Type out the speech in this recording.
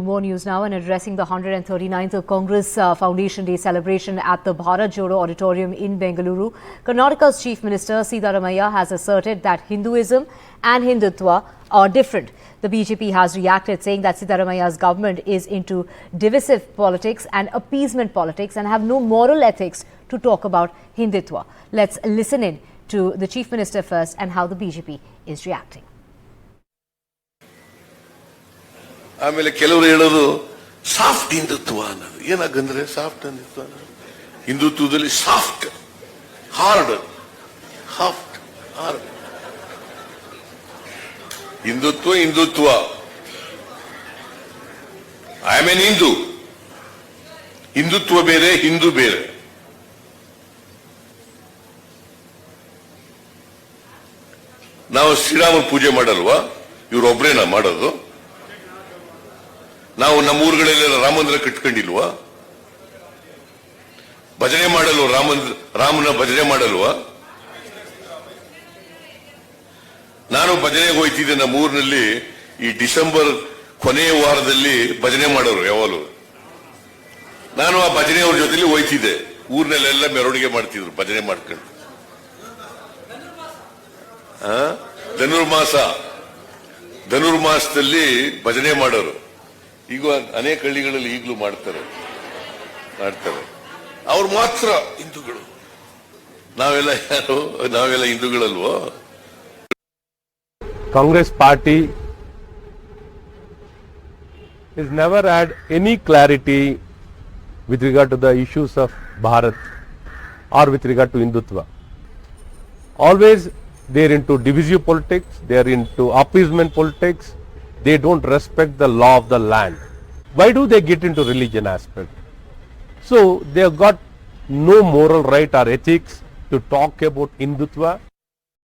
More news now, and addressing the 139th Congress Foundation Day celebration at the Bharat Jodo Auditorium in Bengaluru, Karnataka's Chief Minister Siddaramaiah has asserted that Hinduism and Hindutva are different. The BJP has reacted, saying that Siddaramaiah's government is into divisive politics and appeasement politics and have no moral ethics to talk about Hindutva. Let's listen in to the Chief Minister first and how the BJP is reacting. ಆಮೇಲೆ ಕೆಲವರು ಹೇಳೋದು soft Hindutva ಅನ್ನೋದು. ಏನಾಗಂದ್ರೆ soft Hindutva, ಹಿಂದುತ್ವದಲ್ಲಿ soft hard Hindutva I mean Hindutva ಬೇರೆ, ಹಿಂದೂ ಬೇರೆ. ನಾವು ಶ್ರೀರಾಮ ಪೂಜೆ ಮಾಡಲ್ವಾ? ಇವ್ರೊಬ್ರೇನಾ ಮಾಡೋದು? ನಾವು ನಮ್ಮ ಊರುಗಳಲ್ಲೆಲ್ಲ ರಾಮ ಮಂದಿರ ಕಟ್ಕೊಂಡಿಲ್ವಾ? ಭಜನೆ ಮಾಡಲ್ವ? ರಾಮನ ಭಜನೆ ಮಾಡಲ್ವಾ? ನಾನು ಭಜನೆಗೆ ಹೋಯ್ತಿದ್ದೆ ನಮ್ಮ ಊರಿನಲ್ಲಿ. ಈ ಡಿಸೆಂಬರ್ ಕೊನೆಯ ವಾರದಲ್ಲಿ ಭಜನೆ ಮಾಡೋರು ಯಾವಾಗಲೂ. ನಾನು ಆ ಭಜನೆಯವ್ರ ಜೊತೆಲಿ ಹೋಯ್ತಿದ್ದೆ. ಊರಿನಲ್ಲೆಲ್ಲ ಮೆರವಣಿಗೆ ಮಾಡ್ತಿದ್ರು ಭಜನೆ ಮಾಡ್ಕೊಂಡು. ಧನುರ್ಮಾಸದಲ್ಲಿ ಭಜನೆ ಮಾಡೋರು. ಈಗ ಅನೇಕ ಹಳ್ಳಿಗಳಲ್ಲಿ ಈಗಲೂ ಮಾಡ್ತಾರೆ. ಅವ್ರು ಮಾತ್ರ ಹಿಂದೂಗಳು. ನಾವೆಲ್ಲ ಯಾರು? ನಾವೆಲ್ಲ ಹಿಂದೂಗಳಲ್ವೋ? Congress party has never had any clarity with regard to the issues of Bharat or with regard to Hindutva. Always they are into divisive politics, they are into appeasement politics, they don't respect the law of the land. Why do they get into religion aspect? So they have got no moral right or ethics to talk about Hindutva